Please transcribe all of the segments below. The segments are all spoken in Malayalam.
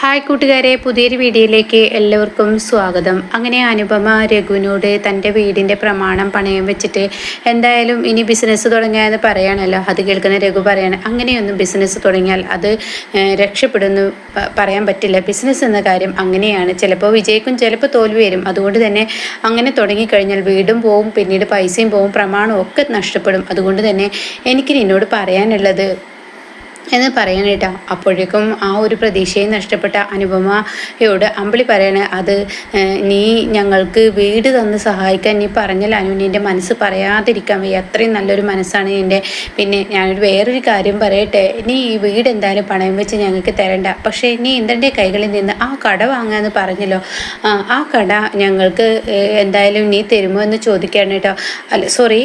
ഹായ് കൂട്ടുകാരെ, പുതിയൊരു വീഡിയോയിലേക്ക് എല്ലാവർക്കും സ്വാഗതം. അങ്ങനെ അനുപമ രഘുവിനോട് തൻ്റെ വീടിൻ്റെ പ്രമാണം പണയം വെച്ചിട്ട് എന്തായാലും ഇനി ബിസിനസ് തുടങ്ങിയാന്ന് പറയാണല്ലോ. അത് കേൾക്കുന്ന രഘു പറയാണ്, അങ്ങനെയൊന്നും ബിസിനസ് തുടങ്ങിയാൽ അത് രക്ഷപ്പെടുന്നു പറയാൻ പറ്റില്ല. ബിസിനസ് എന്ന കാര്യം അങ്ങനെയാണ്, ചിലപ്പോൾ വിജയിക്കും ചിലപ്പോൾ തോൽവി വരും. അതുകൊണ്ട് തന്നെ അങ്ങനെ തുടങ്ങിക്കഴിഞ്ഞാൽ വീടും പോവും, പിന്നീട് പൈസയും പോവും, പ്രമാണവും ഒക്കെ നഷ്ടപ്പെടും. അതുകൊണ്ട് തന്നെ എനിക്ക് നിന്നോട് പറയാനുള്ളത് എന്ന് പറയാനേട്ടാ. അപ്പോഴേക്കും ആ ഒരു പ്രതീക്ഷയെ നഷ്ടപ്പെട്ട അനുപമയോട് അമ്പിളി പറയണേ, അത് നീ ഞങ്ങൾക്ക് വീട് തന്ന് സഹായിക്കാൻ നീ പറഞ്ഞാൽ അനുവിൻ്റെ മനസ്സ് പറയാതിരിക്കാൻ വയ്യ. അത്രയും നല്ലൊരു മനസ്സാണ് നിൻ്റെ. പിന്നെ ഞാനൊരു വേറൊരു കാര്യം പറയട്ടെ, നീ ഈ വീട് എന്തായാലും പണയം വെച്ച് ഞങ്ങൾക്ക് തരണ്ട. പക്ഷേ നീ ഇന്ദ്രൻ്റെ കൈകളിൽ നിന്ന് ആ കട വാങ്ങാമെന്ന് പറഞ്ഞല്ലോ, ആ കട ഞങ്ങൾക്ക് എന്തായാലും നീ തരുമോ എന്ന് ചോദിക്കുകയാണ് കേട്ടോ. അല്ല സോറി,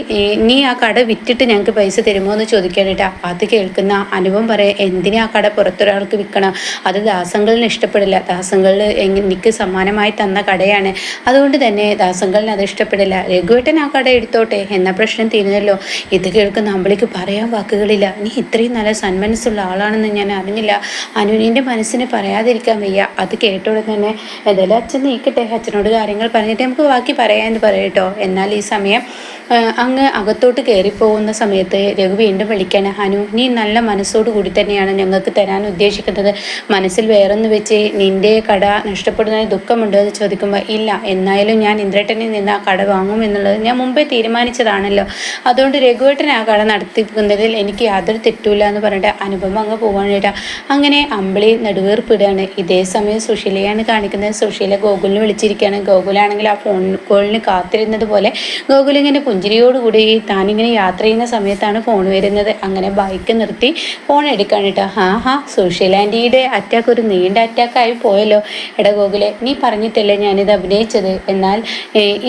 നീ ആ കട വിറ്റിട്ട് ഞങ്ങൾക്ക് പൈസ തരുമോ എന്ന് ചോദിക്കുകയാണ് കേട്ടോ. അത് കേൾക്കുന്ന അനുപം എന്തിനാ ആ കട പുറത്തൊരാൾക്ക് വിൽക്കണം? അത് ദാസങ്കളിന് ഇഷ്ടപ്പെടില്ല. ദാസങ്കൾ എനിക്ക് സമ്മാനമായി തന്ന കടയാണ്, അതുകൊണ്ട് തന്നെ ദാസങ്കളിന് അത് ഇഷ്ടപ്പെടില്ല. രഘുവേട്ടൻ ആ കട എടുത്തോട്ടെ എന്ന പ്രശ്നം തീരുന്നല്ലോ. ഇത് കേൾക്കുന്ന അമ്പിളിക്ക് പറയാൻ വാക്കുകളില്ല. നീ ഇത്രയും നല്ല സന്മനസ്സുള്ള ആളാണെന്ന് ഞാൻ അറിഞ്ഞില്ല. അനുവിൻ്റെ മനസ്സിന് പറയാതിരിക്കാൻ വയ്യ. അത് കേട്ടോടെ തന്നെ ഏതായാലും അച്ഛൻ നീക്കട്ടെ, അച്ഛനോട് കാര്യങ്ങൾ പറഞ്ഞിട്ട് നമുക്ക് ബാക്കി പറയാമെന്ന് പറയട്ടോ. എന്നാൽ ഈ സമയം അങ്ങ് അകത്തോട്ട് കയറിപ്പോകുന്ന സമയത്ത് രഘു വീണ്ടും വിളിക്കാണ്, അനു നീ നല്ല മനസ്സോട് കൂടി തന്നെയാണ് ഞങ്ങൾക്ക് തരാൻ ഉദ്ദേശിക്കുന്നത്. മനസ്സിൽ വേറൊന്ന് വെച്ച് നിൻ്റെ കട നഷ്ടപ്പെടുന്നതിന് ദുഃഖമുണ്ടോ എന്ന് ചോദിക്കുമ്പോൾ ഇല്ല, എന്നായാലും ഞാൻ ഇന്ദ്രേട്ടനിൽ നിന്ന് ആ കട വാങ്ങുമെന്നുള്ളത് ഞാൻ മുമ്പേ തീരുമാനിച്ചതാണല്ലോ. അതുകൊണ്ട് രഘുവേട്ടൻ ആ കട നടത്തിക്കുന്നതിൽ എനിക്ക് യാതൊരു തെറ്റില്ല എന്ന് പറഞ്ഞിട്ട് അനുപമ അങ്ങ് പോകാനായിട്ടാ. അങ്ങനെ അമ്പിളി നെടുവേർപ്പിടുകയാണ്. ഇതേ സമയം സുശീലയാണ് കാണിക്കുന്നത്. സുശീല ഗോകുലിനെ വിളിച്ചിരിക്കുകയാണ്. ഗോകുലാണെങ്കിൽ ആ ഫോൺ കോളിന് കാത്തിരുന്നത് പോലെ ഗോകുലിങ്ങനെ പുഞ്ചിരിയോടുകൂടി താനിങ്ങനെ യാത്ര ചെയ്യുന്ന സമയത്താണ് ഫോൺ വരുന്നത്. അങ്ങനെ ബൈക്ക് നിർത്തി ഫോൺ എടുക്കാനിട്ടാ. സുശീല ആൻറ്റിയുടെ അറ്റാക്ക് ഒരു നീണ്ട അറ്റാക്കായി പോയല്ലോ. എടാ ഗോകുലെ, നീ പറഞ്ഞിട്ടല്ലേ ഞാനിത് അഭിനയിച്ചത്, എന്നാൽ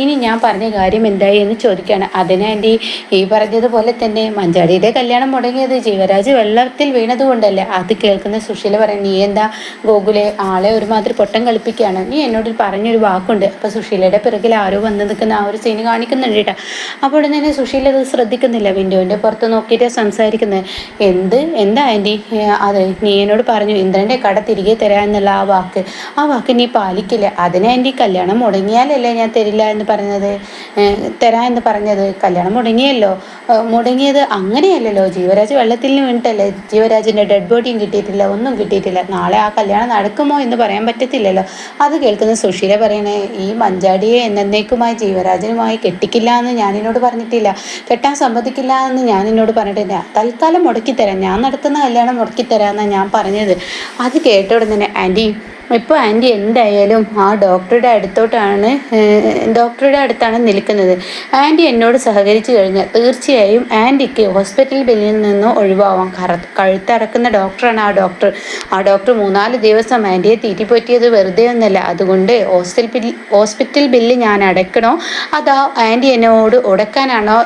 ഇനി ഞാൻ പറഞ്ഞ കാര്യം എന്തായി എന്ന് ചോദിക്കുകയാണ്. അതിന് ആൻറ്റി ഈ പറഞ്ഞതുപോലെ തന്നെ മഞ്ചാടിയുടെ കല്യാണം മുടങ്ങിയത് ജീവരാജ് വെള്ളത്തിൽ വീണതുകൊണ്ടല്ലേ. അത് കേൾക്കുന്ന സുശീല പറയും, നീ എന്താ ഗോകുലെ ആളെ ഒരുമാതിരി പൊട്ടം കളിപ്പിക്കുകയാണ്. നീ എന്നോട് പറഞ്ഞൊരു വാക്കുണ്ട്. അപ്പോൾ സുശീലയുടെ പിറകിൽ ആരോ വന്ന് നിൽക്കുന്ന ആ ഒരു സീന് കാണിക്കുന്നുണ്ട് കേട്ടോ. അപ്പോൾ തന്നെ സുശീല അത് ശ്രദ്ധിക്കുന്നില്ല. വിൻഡോൻ്റെ പുറത്ത് നോക്കിയിട്ട് സംസാരിക്കുന്നത്. എന്താ ആൻറ്റി? അതെ, നീ എന്നോട് പറഞ്ഞു ഇന്ദ്രൻ്റെ കട തിരികെ തരാമെന്നുള്ള ആ വാക്ക് നീ പാലിക്കില്ല. അതിന് ആൻറ്റി കല്യാണം മുടങ്ങിയാലല്ലേ ഞാൻ തരില്ല എന്ന് പറഞ്ഞത്, തരാ എന്ന് പറഞ്ഞത്. കല്യാണം മുടങ്ങിയല്ലോ. മുടങ്ങിയത് അങ്ങനെയല്ലല്ലോ, ജീവരാജ് വെള്ളത്തിൽ വീണിട്ടല്ലേ. ജീവരാജിൻ്റെ ഡെഡ് ബോഡിയും കിട്ടിയിട്ടില്ല, ഒന്നും കിട്ടിയിട്ടില്ല. നാളെ ആ കല്യാണം നടക്കുമോ എന്ന് പറയാൻ പറ്റത്തില്ലല്ലോ. അത് കേൾക്കുന്ന സുശീല പറയണേ, ഈ മഞ്ചാടിയെ എന്നേക്കുമായി ജീവരാജനുമായി കെട്ടിക്കില്ല എന്ന് ഞാനിന്നോട് പറഞ്ഞിട്ടില്ല, കെട്ടാൻ സമ്മതിക്കില്ല എന്ന് ഞാനിന്നോട് പറഞ്ഞിട്ടില്ല. തൽക്കാലം മുടക്കിത്തരാം, ഞാൻ നടത്തുന്ന കല്യാണം മുടക്കിത്തരാമെന്നാണ് ഞാൻ പറഞ്ഞത്. അത് കേട്ട ഉടനെ തന്നെ ആൻറ്റി, ഇപ്പോൾ ആൻറ്റി എന്തായാലും ആ ഡോക്ടറുടെ അടുത്താണ് നിൽക്കുന്നത്. ആൻറ്റി എന്നോട് സഹകരിച്ചു കഴിഞ്ഞാൽ തീർച്ചയായും ആൻറ്റിക്ക് ഹോസ്പിറ്റൽ ബില്ലിൽ നിന്ന് ഒഴിവാവാം. കഴുത്തടക്കുന്ന ഡോക്ടറാണ് ആ ഡോക്ടർ. ആ ഡോക്ടർ 3-4 ദിവസം ആൻറ്റിയെ തീറ്റിപ്പറ്റിയത് വെറുതെ ഒന്നല്ല. അതുകൊണ്ട് ഹോസ്പിറ്റൽ ബില്ല് ഞാൻ അടയ്ക്കണോ അതോ ആൻറ്റി എന്നോട് ഉടക്കാനാണോ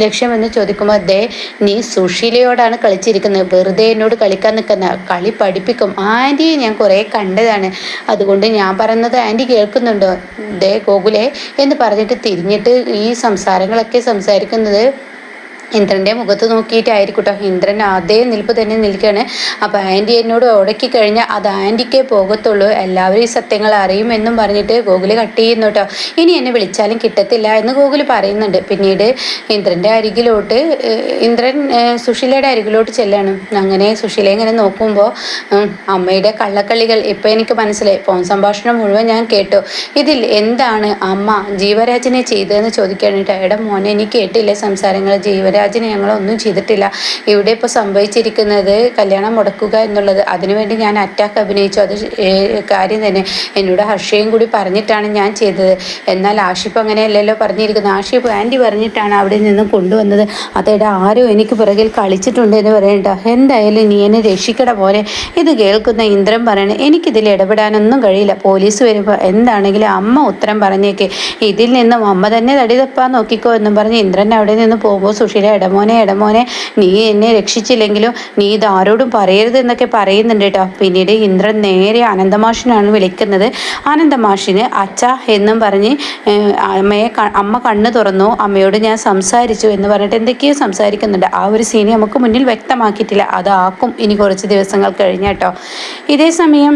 ലക്ഷ്യമെന്ന് ചോദിക്കുമ്പോൾ, നീ സുശീലയോടാണ് കളിച്ചിരിക്കുന്നത്, വെറുതെ എന്നോട് കളിക്കാൻ നിൽക്കുന്ന. കളി പഠിപ്പിക്കും. ആൻറ്റിയെ ഞാൻ കുറേ കണ്ടതാണ്, അതുകൊണ്ട് ഞാൻ പറയുന്നത് ആൻറ്റി കേൾക്കുന്നുണ്ടോ? ഗോകുലേ എന്ന് പറഞ്ഞിട്ട് തിരിഞ്ഞിട്ട് ഈ സംസാരങ്ങളൊക്കെ സംസാരിക്കുന്നത് ഇന്ദ്രൻ്റെ മുഖത്ത് നോക്കിയിട്ടായിരിക്കട്ടോ. ഇന്ദ്രൻ അതേ നിൽപ്പ് തന്നെ നിൽക്കുകയാണ്. അപ്പോൾ ആൻറ്റി എന്നോട് ഉടക്കി കഴിഞ്ഞാൽ അത് ആൻറ്റിക്കേ പോകത്തുള്ളൂ, എല്ലാവരും ഈ സത്യങ്ങൾ അറിയുമെന്നും പറഞ്ഞിട്ട് ഗോകുല് കട്ട് ചെയ്യുന്നു കേട്ടോ. ഇനി എന്നെ വിളിച്ചാലും കിട്ടത്തില്ല എന്ന് ഗോകുല് പറയുന്നുണ്ട്. പിന്നീട് ഇന്ദ്രൻ സുശീലയുടെ അരികിലോട്ട് ചെല്ലാണ്. അങ്ങനെ സുശീല ഇങ്ങനെ നോക്കുമ്പോൾ അമ്മയുടെ കള്ളക്കളികൾ ഇപ്പം എനിക്ക് മനസ്സിലായി. ഫോൺ സംഭാഷണം മുഴുവൻ ഞാൻ കേട്ടു. ഇതിൽ എന്താണ് അമ്മ ജീവരാജിനെ ചെയ്തതെന്ന് ചോദിക്കുകയാണ് കേട്ടോ. എടാ മോനെ, എനിക്ക് കേട്ടില്ലേ സംസാരങ്ങൾ? ജീവരാജിനെ ഞങ്ങളൊന്നും ചെയ്തിട്ടില്ല. ഇവിടെ ഇപ്പോൾ സംഭവിച്ചിരിക്കുന്നത് കല്യാണം മുടക്കുക എന്നുള്ളത്. അതിനുവേണ്ടി ഞാൻ അറ്റാക്ക് അഭിനയിച്ചു. അത് കാര്യം തന്നെ എന്നോട് ഹർഷയും കൂടി പറഞ്ഞിട്ടാണ് ഞാൻ ചെയ്തത്. എന്നാൽ ആഷിഫ് അങ്ങനെയല്ലല്ലോ പറഞ്ഞിരിക്കുന്നത്. ആഷിഫ് ആൻറ്റി പറഞ്ഞിട്ടാണ് അവിടെ നിന്ന് കൊണ്ടുവന്നത്. അതേടാ ആരോ എനിക്ക് പിറകിൽ കളിച്ചിട്ടുണ്ട് എന്ന് പറയണ്ട. എന്തായാലും നീ എന്നെ രക്ഷിക്കട പോലെ. ഇത് കേൾക്കുന്ന ഇന്ദ്രൻ പറയണേ, എനിക്കിതിൽ ഇടപെടാനൊന്നും കഴിയില്ല. പോലീസ് വരുമ്പോൾ എന്താണെങ്കിലും അമ്മ ഉത്തരം പറഞ്ഞേക്ക്. ഇതിൽ നിന്നും അമ്മ തന്നെ തടി തപ്പാൻ നോക്കിക്കോ എന്നും പറഞ്ഞ് ഇന്ദ്രൻ അവിടെ നിന്ന് പോകുമ്പോൾ സുശീല വരിക, എടമോനെ നീ എന്നെ രക്ഷിച്ചില്ലെങ്കിലും നീ ഇതാരോടും പറയരുത് എന്നൊക്കെ പറയുന്നുണ്ട് കേട്ടോ. പിന്നീട് ഇന്ദ്രൻ നേരെ അനന്തമാഷിനാണ് വിളിക്കുന്നത്. അനന്തമാഷിന് അച്ഛ എന്നും പറഞ്ഞ് അമ്മ കണ്ണ് തുറന്നു, അമ്മയോട് ഞാൻ സംസാരിച്ചു എന്ന് പറഞ്ഞിട്ട് എന്തൊക്കെയോ സംസാരിക്കുന്നുണ്ട്. ആ ഒരു സീന് നമുക്ക് മുന്നിൽ വ്യക്തമാക്കിയിട്ടില്ല, അതാക്കും ഇനി കുറച്ച് ദിവസങ്ങൾ കഴിഞ്ഞാട്ടോ. ഇതേ സമയം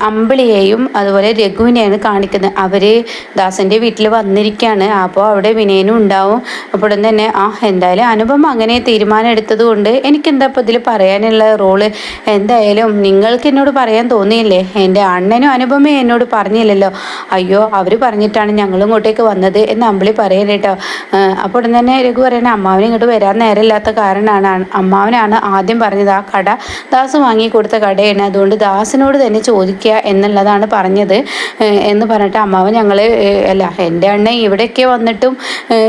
അമ്പിളിയെയും അതുപോലെ രഘുവിനെയാണ് കാണിക്കുന്നത്. അവർ ദാസൻ്റെ വീട്ടിൽ വന്നിരിക്കുകയാണ്. അപ്പോൾ അവിടെ വിനയനും ഉണ്ടാവും. അപ്പോൾ തന്നെ എന്തായാലും അനുപമ അങ്ങനെ തീരുമാനം എടുത്തത് കൊണ്ട് എനിക്കെന്താ ഇപ്പോൾ ഇതിൽ പറയാനുള്ള റോള്? എന്തായാലും നിങ്ങൾക്ക് എന്നോട് പറയാൻ തോന്നിയില്ലേ? എൻ്റെ അണ്ണനും അനുപമയും എന്നോട് പറഞ്ഞില്ലല്ലോ. അയ്യോ അവർ പറഞ്ഞിട്ടാണ് ഞങ്ങളും ഇങ്ങോട്ടേക്ക് വന്നത് എന്ന് അമ്പിളി പറയാൻ കേട്ടോ. അപ്പോൾ തന്നെ രഘു പറയണേ അമ്മാവന് ഇങ്ങോട്ട് വരാൻ നേരമില്ലാത്ത കാരണമാണ്, അമ്മാവനാണ് ആദ്യം പറഞ്ഞത് ആ കട ദാസ് വാങ്ങി കൊടുത്ത കടയാണ്, അതുകൊണ്ട് ദാസിനോട് തന്നെ ചോദിക്കുക എന്നുള്ളതാണ് പറഞ്ഞത് എന്ന് പറഞ്ഞിട്ട് അമ്മാവൻ എൻ്റെ അണ്ണൻ ഇവിടേക്ക് വന്നിട്ടും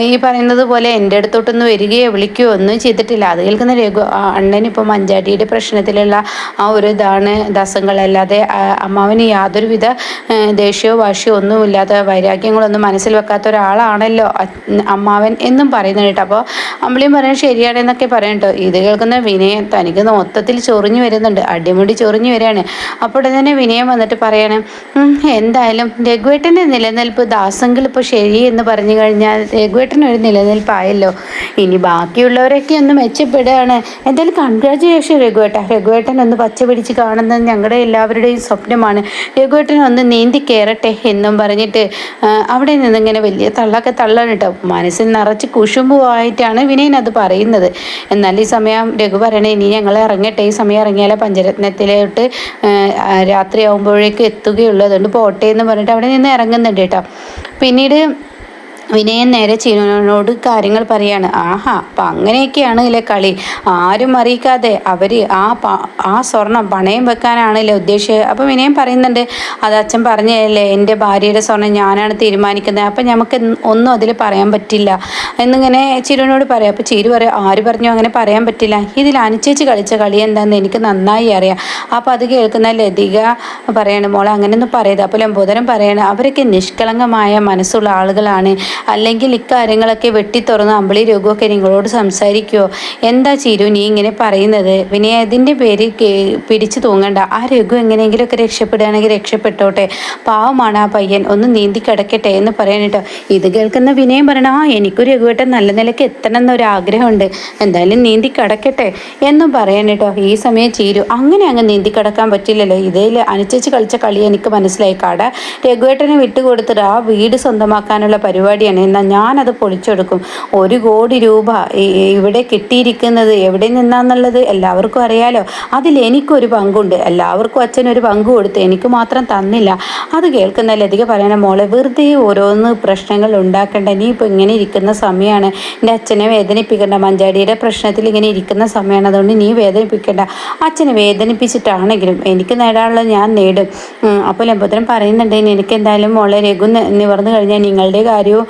ഈ പറയുന്നത് പോലെ എൻ്റെ അടുത്തോട്ടൊന്ന് വരികയോ വിളിക്കുകയോ ഒന്നും ചെയ്തിട്ടില്ല. അത് കേൾക്കുന്ന രഘു അണ്ണൻ ഇപ്പോൾ മഞ്ചാടിയുടെ പ്രശ്നത്തിലുള്ള ആ ഒരു ഇതാണ് ദസങ്ങളല്ലാതെ അമ്മാവന് യാതൊരുവിധ ദേഷ്യമോ വാശിയോ ഒന്നുമില്ലാത്ത വൈരാഗ്യങ്ങളൊന്നും മനസ്സിൽ വെക്കാത്ത ഒരാളാണല്ലോ അമ്മാവൻ എന്നും പറയുന്നത് കേട്ടോ. അപ്പോൾ അമ്പിളിയും പറയാൻ ശരിയാണെന്നൊക്കെ പറയും കേട്ടോ. ഇത് കേൾക്കുന്ന വിനയൻ തനിക്ക് മൊത്തത്തിൽ ചൊറിഞ്ഞു വരുന്നുണ്ട്, അടിമുടി ചൊറിഞ്ഞു വരികയാണ്. അപ്പോൾ തന്നെ വിനയം വന്നിട്ട് പറയാണ് എന്തായാലും രഘുവേട്ടൻ്റെ നിലനിൽപ്പ് ദാസെങ്കിൽ ഇപ്പോൾ ശരി എന്ന് പറഞ്ഞു കഴിഞ്ഞാൽ രഘുവേട്ടനൊരു നിലനിൽപ്പായല്ലോ. ഇനി ബാക്കിയുള്ളവരൊക്കെ ഒന്ന് മെച്ചപ്പെടുകയാണ്. എന്തായാലും കൺഗ്രാജുലേഷൻ രഘുവേട്ടൻ ഒന്ന് പച്ച പിടിച്ച് കാണുന്നത് ഞങ്ങളുടെ എല്ലാവരുടെയും സ്വപ്നമാണ്. രഘുവേട്ടൻ ഒന്ന് നീന്തി കയറട്ടെ എന്നും പറഞ്ഞിട്ട് അവിടെ നിന്നിങ്ങനെ വലിയ തള്ളൊക്കെ തള്ളാണ് കേട്ടോ. മനസ്സിൽ നിറച്ച് കുശുമ്പുമായിട്ടാണ് വിനയൻ അത് പറയുന്നത്. എന്നാൽ ഈ സമയം രഘു പറയണേ ഇനി ഞങ്ങൾ ഇറങ്ങട്ടെ, ഈ സമയം ഇറങ്ങിയാലേ പഞ്ചരത്നത്തിലോട്ട് രാത്രിയാകുമ്പോഴേക്കും എത്തുകയുള്ളൂ, അതുകൊണ്ട് പോട്ടെ എന്ന് പറഞ്ഞിട്ട് അവിടെ നിന്ന് ഇറങ്ങുന്നുണ്ട് കേട്ടോ. പിന്നീട് വിനയൻ നേരെ ചീനുവിനോട് കാര്യങ്ങൾ പറയാണ്. അപ്പം അങ്ങനെയൊക്കെയാണ് ഇല്ലേ കളി, ആരും അറിയിക്കാതെ അവർ ആ സ്വർണം പണയം വെക്കാനാണല്ലേ ഉദ്ദേശിച്ചത്. അപ്പോൾ വിനയൻ പറയുന്നുണ്ട് അത് അച്ഛൻ പറഞ്ഞതല്ലേ എൻ്റെ ഭാര്യയുടെ സ്വർണം ഞാനാണ് തീരുമാനിക്കുന്നത്, അപ്പം നമുക്ക് ഒന്നും അതിൽ പറയാൻ പറ്റില്ല എന്നിങ്ങനെ ചിരുവിനോട് പറയാം. അപ്പോൾ ചിരു പറയാം ആര് പറഞ്ഞു അങ്ങനെ പറയാൻ പറ്റില്ല, ഇതിൽ അനുചേച്ചി കളിച്ച കളി എന്താണെന്ന് എനിക്ക് നന്നായി അറിയാം. അപ്പോൾ അത് കേൾക്കുന്ന ലതിക പറയാണ് മോളെ അങ്ങനെയൊന്നും പറയരുത്. അപ്പോൾ ലംബോദരൻ പറയാണ് അവരൊക്കെ നിഷ്കളങ്കമായ മനസ്സുള്ള ആളുകളാണ്, അല്ലെങ്കിൽ ഇക്കാര്യങ്ങളൊക്കെ വെട്ടിത്തുറന്ന് അമ്പിളി രഘുവൊക്കെ നിങ്ങളോട് സംസാരിക്കുമോ? എന്താ ചിരു നീ ഇങ്ങനെ പറയുന്നത്? വിനയ ഇതിൻ്റെ പേര് പിടിച്ചു തൂങ്ങണ്ട. ആ രഘു എങ്ങനെയെങ്കിലുമൊക്കെ രക്ഷപ്പെടുകയാണെങ്കിൽ രക്ഷപ്പെട്ടോട്ടെ, പാവമാണ് ആ പയ്യൻ, ഒന്ന് നീന്തി കിടക്കട്ടെ എന്ന് പറയാനിട്ടോ. ഇത് കേൾക്കുന്ന വിനയം പറയണം എനിക്കൊരു രഘുവേട്ടൻ നല്ല നിലയ്ക്ക് എത്തണം എന്നൊരാഗ്രഹമുണ്ട്, എന്തായാലും നീന്തി കിടക്കട്ടെ എന്നും പറയാനിട്ടോ. ഈ സമയം ചിരു അങ്ങനെ അങ്ങ് നീന്തി കിടക്കാൻ പറ്റില്ലല്ലോ, ഇതിൽ അനുചേച്ചി കളിച്ച കളി എനിക്ക് മനസ്സിലായി. കട രഘുവേട്ടനെ വിട്ടുകൊടുത്തിട്ട് ആ വീട് സ്വന്തമാക്കാനുള്ള പരിപാടിയാണ്, എന്നാൽ ഞാനത് പൊളിച്ചെടുക്കും. 1 കോടി രൂപ ഇവിടെ കിട്ടിയിരിക്കുന്നത് എവിടെ നിന്നാന്നുള്ളത് എല്ലാവർക്കും അറിയാലോ, അതിൽ എനിക്കൊരു പങ്കുണ്ട്, എല്ലാവർക്കും അച്ഛനൊരു പങ്ക് കൊടുത്ത് എനിക്ക് മാത്രം തന്നില്ല. അത് കേൾക്കുന്ന ലതിക പറയണ മോളെ വെറുതെ ഓരോന്ന് പ്രശ്നങ്ങൾ ഉണ്ടാക്കണ്ട, നീ ഇപ്പോൾ ഇങ്ങനെ ഇരിക്കുന്ന സമയമാണ്, എൻ്റെ അച്ഛനെ വേദനിപ്പിക്കേണ്ട, മഞ്ചാടിയുടെ പ്രശ്നത്തിൽ ഇങ്ങനെ ഇരിക്കുന്ന സമയമാണ്, അതുകൊണ്ട് നീ വേദനിപ്പിക്കേണ്ട, അച്ഛനെ വേദനിപ്പിച്ചിട്ടാണെങ്കിലും എനിക്ക് നേടാനുള്ളത് ഞാൻ നേടും. അപ്പോൾ ലംബോദരൻ പറയുന്നുണ്ട് എനിക്ക് എന്തായാലും മോളെ രഘു നിവർന്നു കഴിഞ്ഞാൽ നിങ്ങളുടെ കാര്യവും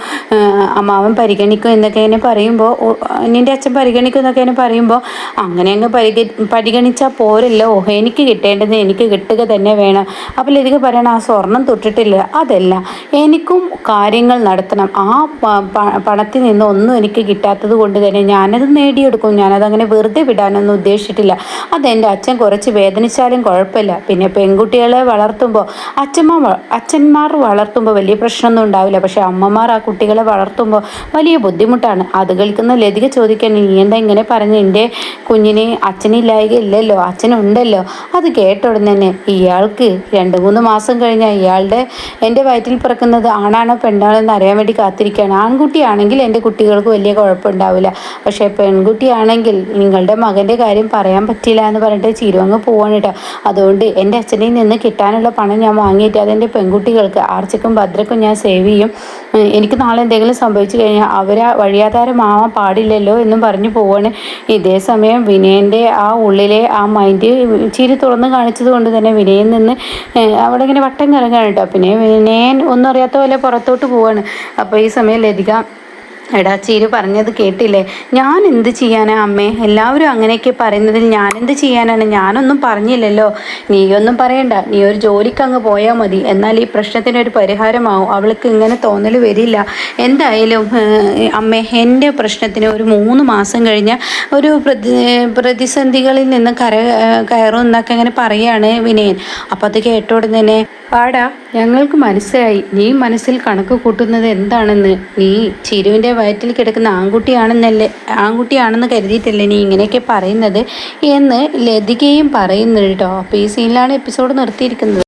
അമ്മാവൻ പരിഗണിക്കും എന്നൊക്കെ എന്നെ പറയുമ്പോൾ നിൻ്റെ അച്ഛൻ പരിഗണിക്കും എന്നൊക്കെ എന്നെ പറയുമ്പോൾ അങ്ങനെ അങ്ങ് പരിഗണിച്ചാൽ പോരല്ലോ, എനിക്ക് കിട്ടേണ്ടത് എനിക്ക് കിട്ടുക തന്നെ വേണം. അപ്പോൾ ലതിക പറയണം ആ സ്വർണം തൊട്ടിട്ടില്ല, അതല്ല എനിക്കും കാര്യങ്ങൾ നടത്തണം, ആ പണത്തിൽ നിന്ന് ഒന്നും എനിക്ക് കിട്ടാത്തത് കൊണ്ട് തന്നെ ഞാനത് നേടിയെടുക്കും, ഞാനതങ്ങനെ വെറുതെ വിടാനൊന്നും ഉദ്ദേശിച്ചിട്ടില്ല. അതെൻ്റെ അച്ഛൻ കുറച്ച് വേദനിച്ചാലും കുഴപ്പമില്ല. പിന്നെ പെൺകുട്ടികളെ വളർത്തുമ്പോൾ അച്ഛന്മാർ വളർത്തുമ്പോൾ വലിയ പ്രശ്നമൊന്നും ഉണ്ടാവില്ല, പക്ഷേ അമ്മമാർ ആ കുട്ടികളെ വളർത്തുമ്പോൾ വലിയ ബുദ്ധിമുട്ടാണ്. അത് കേൾക്കുന്ന ലതിക ചോദിക്കാൻ നീ എന്താ ഇങ്ങനെ പറഞ്ഞ്, എൻ്റെ കുഞ്ഞിന് അച്ഛനില്ലായികയില്ലല്ലോ, അച്ഛനുണ്ടല്ലോ. അത് കേട്ട ഉടനെ തന്നെ ഇയാൾക്ക് 2-3 മാസം കഴിഞ്ഞാൽ എൻ്റെ വയറ്റിൽ പിറക്കുന്നത് ആണാണോ പെണ്ണാണോ എന്ന് അറിയാൻ വേണ്ടി കാത്തിരിക്കുകയാണ്. ആൺകുട്ടിയാണെങ്കിൽ എൻ്റെ കുട്ടികൾക്ക് വലിയ കുഴപ്പമുണ്ടാവില്ല, പക്ഷേ പെൺകുട്ടിയാണെങ്കിൽ നിങ്ങളുടെ മകൻ്റെ കാര്യം പറയാൻ പറ്റില്ല എന്ന് പറഞ്ഞിട്ട് ചിരുവങ്ങ് പോവാണ് കേട്ടോ. അതുകൊണ്ട് എൻ്റെ അച്ഛനിൽ നിന്ന് കിട്ടാനുള്ള പണം ഞാൻ വാങ്ങിയിട്ട് അതെൻ്റെ പെൺകുട്ടികൾക്ക് ആർച്ചക്കും ഭദ്രക്കും ഞാൻ സേവ് ചെയ്യും, എനിക്ക് നാളെ എന്തെങ്കിലും സംഭവിച്ചു കഴിഞ്ഞാൽ അവരാ വഴിയാധാരമാവാൻ പാടില്ലല്ലോ എന്നും പറഞ്ഞു പോവാണ്. ഇതേ സമയം വിനയൻ്റെ ആ ഉള്ളിലെ ആ മൈൻഡ് ചിരി തുറന്ന് കാണിച്ചത് കൊണ്ട് തന്നെ വിനയൻ നിന്ന് അവിടെ ഇങ്ങനെ വട്ടം കറങ്ങാണ് കേട്ടോ. പിന്നെ വിനയൻ ഒന്നും അറിയാത്ത പോലെ പുറത്തോട്ട് പോവാണ്. അപ്പോൾ ഈ സമയം ലതിക എടാ ചീരു പറഞ്ഞത് കേട്ടില്ലേ? ഞാൻ എന്ത് ചെയ്യാനാ അമ്മേ? എല്ലാവരും അങ്ങനെയൊക്കെ പറയുന്നതിൽ ഞാൻ എന്ത് ചെയ്യാനാണ്? ഞാനൊന്നും പറഞ്ഞില്ലല്ലോ. നീയൊന്നും പറയണ്ട, നീ ഒരു ജോലിക്ക് അങ്ങ് പോയാൽ മതി. എന്നാൽ ഈ പ്രശ്നത്തിനൊരു പരിഹാരമാവും. അവൾക്ക് ഇങ്ങനെ തോന്നൽ വരില്ല. എന്തായാലും അമ്മേ, എൻ്റെ പ്രശ്നത്തിന് ഒരു 3 മാസം കഴിഞ്ഞ ഒരു പ്രതിസന്ധികളിൽ നിന്ന് കയറും എന്നൊക്കെ അങ്ങനെ പറയാണ് വിനയൻ. അപ്പം അത് കേട്ടോടെ തന്നെ, പാടാ, ഞങ്ങൾക്ക് മനസ്സിലായി നീ മനസ്സിൽ കണക്ക് കൂട്ടുന്നത് എന്താണെന്ന്. നീ ചിരുവിൻ്റെ വയറ്റിൽ കിടക്കുന്ന ആൺകുട്ടിയാണെന്ന് കരുതിയിട്ടല്ലേ നീ ഇങ്ങനെയൊക്കെ പറയുന്നത് എന്ന് ലതികയും പറയുന്നു കേട്ടോ. അപ്പോൾ ഈ സീനിലാണ് എപ്പിസോഡ് നിർത്തിയിരിക്കുന്നത്.